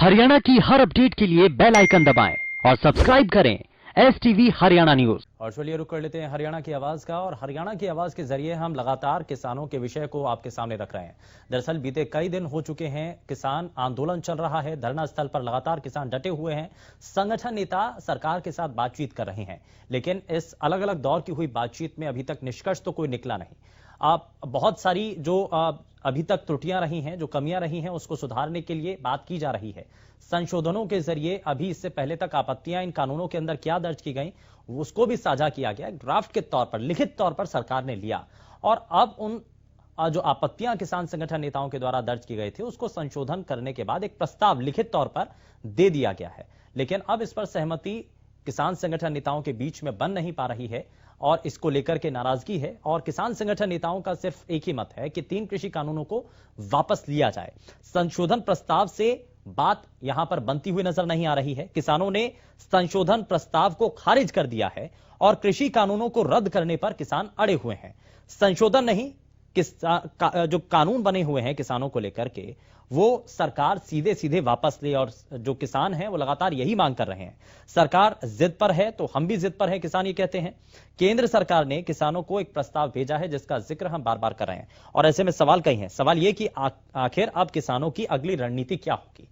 हरियाणा की हर अपडेट के लिए बेल आइकन दबाएं और सब्सक्राइब करें STV हरियाणा न्यूज। और चलिए रुक कर लेते हैं हरियाणा की आवाज का। और हरियाणा की आवाज के जरिए हम लगातार किसानों के विषय को आपके सामने रख रहे हैं। दरअसल बीते कई दिन हो चुके हैं, किसान आंदोलन चल रहा है, धरना स्थल पर लगातार किसान डटे हुए हैं, संगठन नेता सरकार के साथ बातचीत कर रहे हैं, लेकिन इस अलग अलग दौर की हुई बातचीत में अभी तक निष्कर्ष तो कोई निकला नहीं। बहुत सारी जो अभी तक त्रुटियां रही हैं, जो कमियां रही हैं, उसको सुधारने के लिए बात की जा रही है। संशोधनों के जरिए अभी इससे पहले तक आपत्तियां इन कानूनों के अंदर क्या दर्ज की गई उसको भी साझा किया गया, ड्राफ्ट के तौर पर, लिखित तौर पर सरकार ने लिया। और अब उन जो आपत्तियां किसान संगठन नेताओं के द्वारा दर्ज की गई थी उसको संशोधन करने के बाद एक प्रस्ताव लिखित तौर पर दे दिया गया है। लेकिन अब इस पर सहमति किसान संगठन नेताओं के बीच में बन नहीं पा रही है और इसको लेकर के नाराजगी है। और किसान संगठन नेताओं का सिर्फ एक ही मत है कि 3 कृषि कानूनों को वापस लिया जाए। संशोधन प्रस्ताव से बात यहां पर बनती हुई नजर नहीं आ रही है। किसानों ने संशोधन प्रस्ताव को खारिज कर दिया है और कृषि कानूनों को रद्द करने पर किसान अड़े हुए हैं। संशोधन नहीं, जो कानून बने हुए हैं किसानों को लेकर के, वो सरकार सीधे सीधे वापस ले। और जो किसान हैं वो लगातार यही मांग कर रहे हैं। सरकार जिद पर है तो हम भी जिद पर हैं, किसान ये कहते हैं। केंद्र सरकार ने किसानों को एक प्रस्ताव भेजा है जिसका जिक्र हम बार बार कर रहे हैं। और ऐसे में सवाल कई हैं। सवाल ये कि आखिर अब किसानों की अगली रणनीति क्या होगी।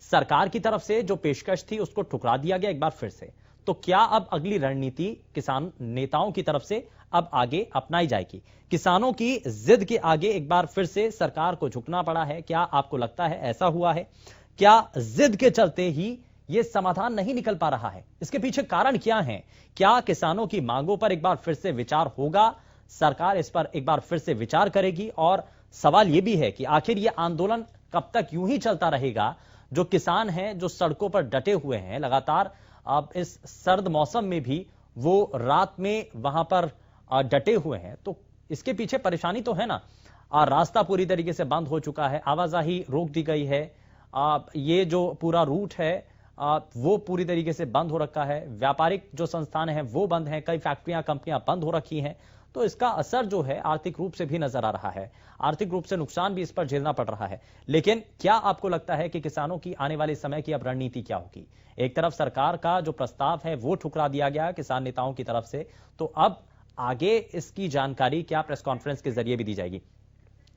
सरकार की तरफ से जो पेशकश थी उसको ठुकरा दिया गया एक बार फिर से, तो क्या अब अगली रणनीति किसान नेताओं की तरफ से अब आगे अपनाई जाएगी। किसानों की जिद के आगे एक बार फिर से सरकार को झुकना पड़ा है। क्या आपको लगता है ऐसा हुआ है? क्या जिद के चलते ही यह समाधान नहीं निकल पा रहा है? इसके पीछे कारण क्या है? क्या किसानों की मांगों पर एक बार फिर से विचार होगा? सरकार इस पर एक बार फिर से विचार करेगी? और सवाल यह भी है कि आखिर यह आंदोलन कब तक यूं ही चलता रहेगा? जो किसान हैं, जो सड़कों पर डटे हुए हैं लगातार, अब इस सर्द मौसम में भी वो रात में वहां पर डटे हुए हैं, तो इसके पीछे परेशानी तो है ना। रास्ता पूरी तरीके से बंद हो चुका है, आवाजाही रोक दी गई है, ये जो पूरा रूट है वो पूरी तरीके से बंद हो रखा है, व्यापारिक जो संस्थान हैं वो बंद हैं, कई फैक्ट्रियां कंपनियां बंद हो रखी हैं। तो इसका असर जो है आर्थिक रूप से भी नजर आ रहा है, आर्थिक रूप से नुकसान भी इस पर झेलना पड़ रहा है। लेकिन क्या आपको लगता है कि किसानों की आने वाले समय की अब रणनीति क्या होगी? एक तरफ सरकार का जो प्रस्ताव है वो ठुकरा दिया गया किसान नेताओं की तरफ से, तो अब आगे इसकी जानकारी क्या प्रेस कॉन्फ्रेंस के जरिए भी दी जाएगी?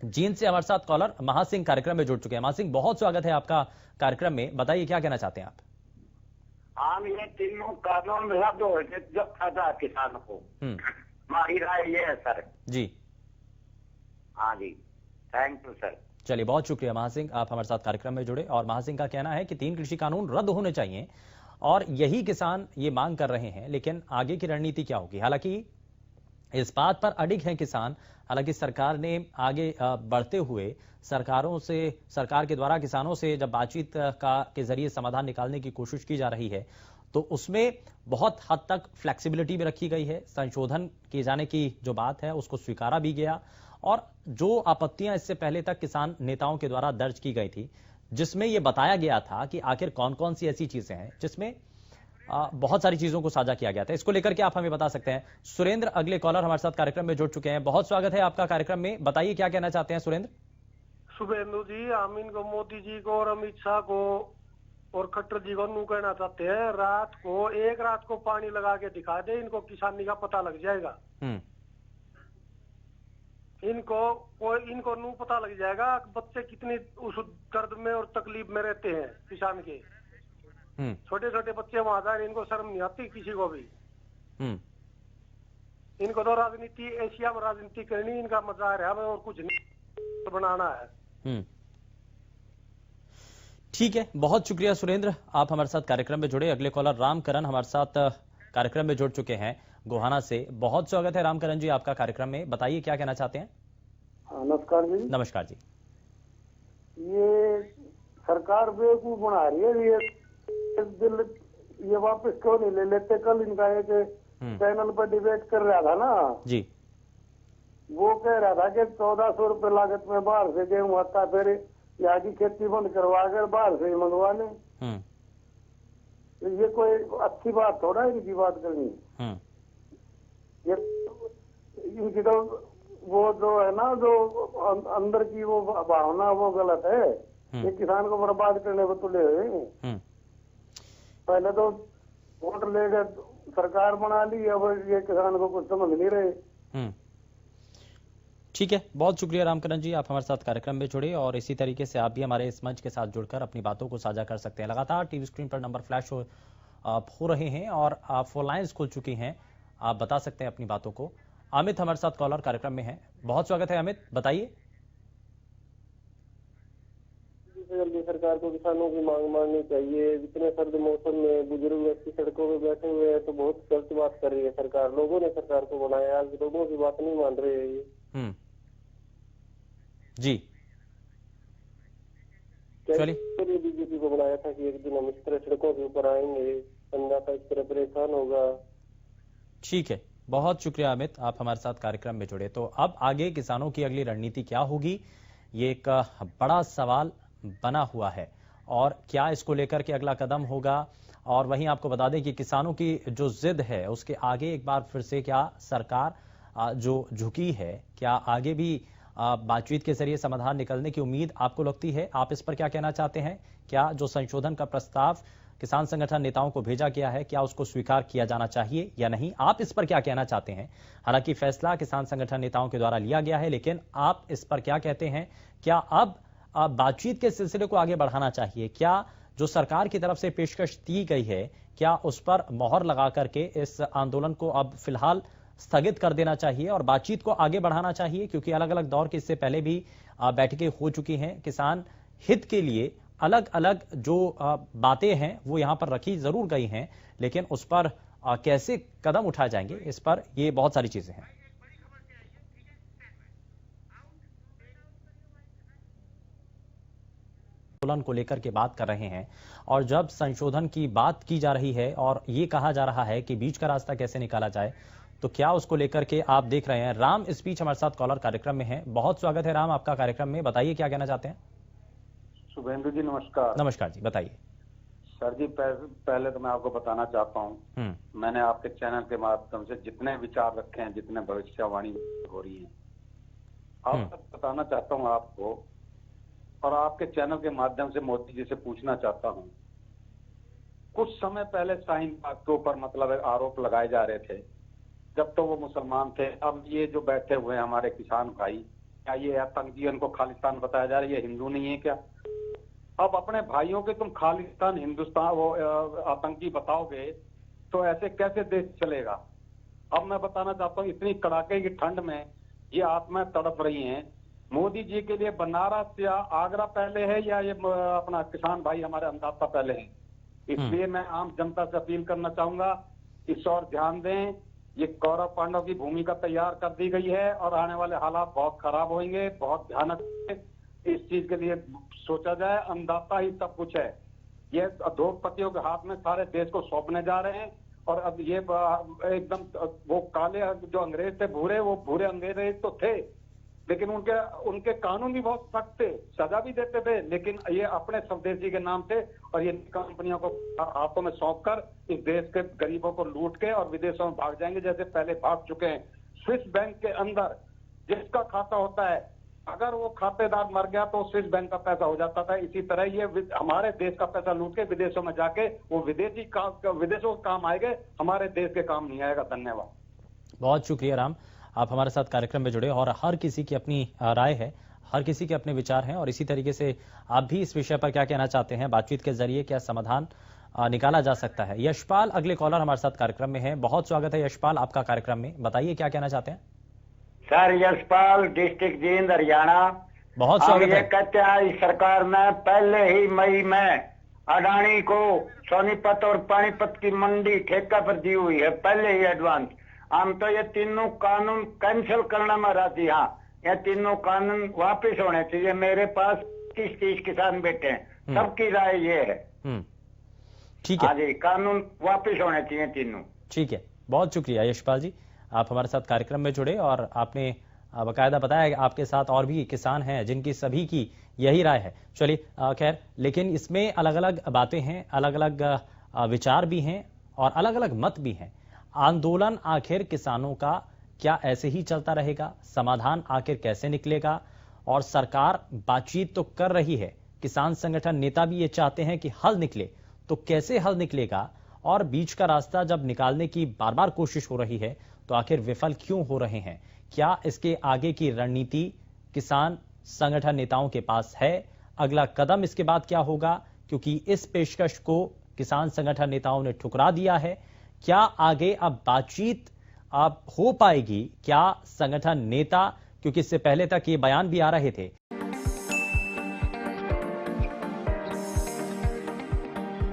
जींद से हमारे साथ कॉलर महासिंह कार्यक्रम में जुड़ चुके हैं। महासिंह, बहुत स्वागत है आपका कार्यक्रम में, बताइए क्या कहना चाहते हैं आप? हम ये तीनों कानून रद्द हो गए, जब फायदा किसानों को, हमारी राय ये है सर जी। हाँ जी, थैंक यू सर। चलिए, बहुत शुक्रिया महासिंह, आप हमारे साथ कार्यक्रम में जुड़े। और महासिंह का कहना है कि 3 कृषि कानून रद्द होने चाहिए और यही किसान ये मांग कर रहे हैं। लेकिन आगे की रणनीति क्या होगी? हालांकि इस बात पर अडिग है किसान। हालांकि सरकार ने आगे बढ़ते हुए सरकार के द्वारा किसानों से जब बातचीत के जरिए समाधान निकालने की कोशिश की जा रही है, तो उसमें बहुत हद तक फ्लेक्सिबिलिटी भी रखी गई है। संशोधन किए जाने की जो बात है उसको स्वीकारा भी गया। और जो आपत्तियां इससे पहले तक किसान नेताओं के द्वारा दर्ज की गई थी, जिसमें यह बताया गया था कि आखिर कौन कौन सी ऐसी चीजें हैं जिसमें बहुत सारी चीजों को साझा किया गया था, इसको लेकर के आप हमें बता सकते हैं। सुरेंद्र अगले कॉलर हमारे साथ कार्यक्रम में जुड़ चुके हैं। बहुत स्वागत है आपका कार्यक्रम में, बताइए क्या कहना चाहते हैं सुरेंद्र? शुभेंदु जी, आमीन को, मोदी जी को और अमित शाह को और खट्टर जी को नू कहना चाहते हैं, एक रात को पानी लगा के दिखा दे, इनको किसानी का पता लग जाएगा। इनको नू पता लग जाएगा बच्चे कितनी उस दर्द में और तकलीफ में रहते हैं किसान के। छोटे छोटे बच्चे वहां जाए, इनको शर्म नहीं आती किसी को भी। इनको तो राजनीति, एशिया में राजनीति करनी, इनका मजा है और कुछ नहीं बनाना है। ठीक है, बहुत शुक्रिया सुरेंद्र, आप हमारे साथ कार्यक्रम में जुड़े। अगले कॉलर रामकरण हमारे साथ कार्यक्रम में जुड़ चुके हैं गोहाना से। बहुत स्वागत है रामकरण जी आपका कार्यक्रम में, बताइए क्या कहना चाहते हैं? नमस्कार जी। नमस्कार जी। ये सरकार बेवकूफ बना रही है, ये वापस क्यों नहीं ले लेते? कल इनका एक चैनल पर डिबेट कर रहा था ना जी, वो कह रहा था कि 1400 रुपए लागत में बाहर से गेहूं आता, फिर यहाँ की खेती बंद करवा कर बाहर से ही मंगवा लें। तो ये कोई अच्छी बात थोड़ा इनकी बात करनी। ये इनकी तो वो जो है ना, जो अंदर की वो भावना वो गलत है। ये किसान को बर्बाद करने को तुले हुए। पहले तो वोट ले गए, सरकार बना ली, अब ये किसान को कुछ समझ नहीं रहे। ठीक है, बहुत शुक्रिया रामकरण जी, आप हमारे साथ कार्यक्रम में जुड़े और इसी तरीके से आप भी हमारे इस मंच के साथ जुड़कर अपनी बातों को साझा कर सकते हैं। लगातार टीवी स्क्रीन पर नंबर फ्लैश हो रहे हैं और फोन लाइन्स खुल चुकी हैं, आप बता सकते हैं अपनी बातों को। अमित हमारे साथ कॉलर कार्यक्रम में है, बहुत स्वागत है अमित, बताइए। जल्दी सरकार को किसानों की मांग माननी चाहिए। इतने सर्द मौसम में बुजुर्ग व्यक्ति सड़कों पे बैठे हुए हैं तो बहुत गलत बात कर रही है सरकार। लोगों ने सरकार को बनाया, आज लोगों की बात नहीं मान रहे हैं ये। जी चलिए, बीजेपी को बनाया था कि एक दिन हम इस तरह सड़कों के ऊपर आएंगे, अन्नदाता इस तरह परेशान होगा। ठीक है, बहुत शुक्रिया अमित, आप हमारे साथ कार्यक्रम में जुड़े। तो अब आगे किसानों की अगली रणनीति क्या होगी, ये एक बड़ा सवाल बना हुआ है और क्या इसको लेकर के अगला कदम होगा। और वहीं आपको बता दें कि किसानों की जो जिद है उसके आगे एक बार फिर से क्या सरकार जो झुकी है, क्या आगे भी बातचीत के जरिए समाधान निकलने की उम्मीद आपको लगती है? आप इस पर क्या कहना चाहते हैं? क्या जो संशोधन का प्रस्ताव किसान संगठन नेताओं को भेजा गया है, क्या उसको स्वीकार किया जाना चाहिए या नहीं? आप इस पर क्या कहना चाहते हैं? हालांकि फैसला किसान संगठन नेताओं के द्वारा लिया गया है, लेकिन आप इस पर क्या कहते हैं? क्या अब बातचीत के सिलसिले को आगे बढ़ाना चाहिए? क्या जो सरकार की तरफ से पेशकश दी गई है, क्या उस पर मोहर लगा करके इस आंदोलन को अब फिलहाल स्थगित कर देना चाहिए और बातचीत को आगे बढ़ाना चाहिए? क्योंकि अलग अलग दौर के इससे पहले भी बैठकें हो चुकी हैं, किसान हित के लिए अलग अलग जो बातें हैं वो यहां पर रखी जरूर गई हैं, लेकिन उस पर कैसे कदम उठाए जाएंगे, इस पर ये बहुत सारी चीजें हैं। आंदोलन को लेकर के बात कर रहे हैं और जब संशोधन की बात की जा रही है और ये कहा जा रहा है कि बीच का रास्ता कैसे निकाला जाए, तो क्या उसको लेकर के आप देख रहे हैं? राम इस बीच हमारे साथ कॉलर कार्यक्रम में है, बहुत स्वागत है राम आपका कार्यक्रम में, बताइए क्या कहना चाहते हैं? शुभेंदु जी नमस्कार। नमस्कार जी, बताइए। सर जी, पहले तो मैं आपको बताना चाहता हूँ, मैंने आपके चैनल के माध्यम से जितने विचार रखे हैं, जितने भविष्यवाणी हो रही है, अब बताना चाहता हूँ आपको, और आपके चैनल के माध्यम से मोदी जी से पूछना चाहता हूँ। कुछ समय पहले शाहीन बाग के ऊपर मतलब आरोप लगाए जा रहे थे, जब तो वो मुसलमान थे, अब ये जो बैठे हुए हैं हमारे किसान भाई, क्या ये आतंकी, उनको खालिस्तान बताया जा रहा है, ये हिंदू नहीं है क्या? अब अपने भाइयों के तुम खालिस्तान, हिंदुस्तान, वो आतंकी बताओगे तो ऐसे कैसे देश चलेगा? अब मैं बताना चाहता हूँ, इतनी कड़ाके की ठंड में ये आत्माएं तड़प रही हैं। मोदी जी के लिए बनारस या आगरा पहले है या ये अपना किसान भाई हमारे अन्नदाता पहले है? इसलिए मैं आम जनता से अपील करना चाहूंगा, इस और ध्यान दें। ये कौरव पांडव की भूमिका तैयार कर दी गई है और आने वाले हालात बहुत खराब होंगे, बहुत भयानक। इस चीज के लिए सोचा जाए, अन्नदाता ही सब कुछ है। ये उद्योगपतियों के हाथ में सारे देश को सौंपने जा रहे हैं और अब ये एकदम वो काले जो अंग्रेज थे, भूरे, वो भूरे अंग्रेज तो थे, लेकिन उनके कानून भी बहुत सख्त थे, सजा भी देते थे, लेकिन ये अपने स्वदेशी के नाम थे और ये कंपनियों को हाथों में सौंपकर इस देश के गरीबों को लूट के और विदेशों में भाग जाएंगे, जैसे पहले भाग चुके हैं। स्विस बैंक के अंदर जिसका खाता होता है, अगर वो खातेदार मर गया तो स्विस बैंक का पैसा हो जाता था। इसी तरह ये हमारे देश का पैसा लूट के विदेशों में जाके वो विदेशों के काम आएंगे, हमारे देश के काम नहीं आएगा। धन्यवाद। बहुत शुक्रिया राम, आप हमारे साथ कार्यक्रम में जुड़े और हर किसी की अपनी राय है, हर किसी के अपने विचार हैं और इसी तरीके से आप भी इस विषय पर क्या कहना चाहते हैं? बातचीत के जरिए क्या समाधान निकाला जा सकता है? यशपाल अगले कॉलर हमारे साथ कार्यक्रम में है, बहुत स्वागत है यशपाल आपका कार्यक्रम में, बताइए क्या कहना चाहते हैं? Sir Yashpal, district Jind, Haryana. बहुत स्वागत है। ये कहते हैं इस सरकार ने पहले ही मई में अडानी को सोनीपत और पानीपत की मंडी ठेका पर दी हुई है, पहले ही एडवांस। हम तो ये तीनों कानून कैंसिल करने में राजी। हाँ, ये तीनों कानून वापस होने चाहिए। मेरे पास 30 किसान बैठे हैं, सबकी राय ये है। ठीक है, हाँ जी, कानून वापस होने चाहिए तीनों। ठीक है, बहुत शुक्रिया यशपाल जी, आप हमारे साथ कार्यक्रम में जुड़े और आपने बाकायदा बताया कि आपके साथ और भी किसान हैं जिनकी सभी की यही राय है। चलिए खैर, लेकिन इसमें अलग अलग बातें हैं, अलग अलग विचार भी हैं और अलग अलग मत भी हैं। आंदोलन आखिर किसानों का क्या ऐसे ही चलता रहेगा? समाधान आखिर कैसे निकलेगा? और सरकार बातचीत तो कर रही है, किसान संगठन नेता भी ये चाहते हैं कि हल निकले, तो कैसे हल निकलेगा और बीच का रास्ता जब निकालने की बार बार कोशिश हो रही है तो आखिर विफल क्यों हो रहे हैं? क्या इसके आगे की रणनीति किसान संगठन नेताओं के पास है? अगला कदम इसके बाद क्या होगा, क्योंकि इस पेशकश को किसान संगठन नेताओं ने ठुकरा दिया है? क्या आगे अब बातचीत अब हो पाएगी? क्या संगठन नेता, क्योंकि इससे पहले तक ये बयान भी आ रहे थे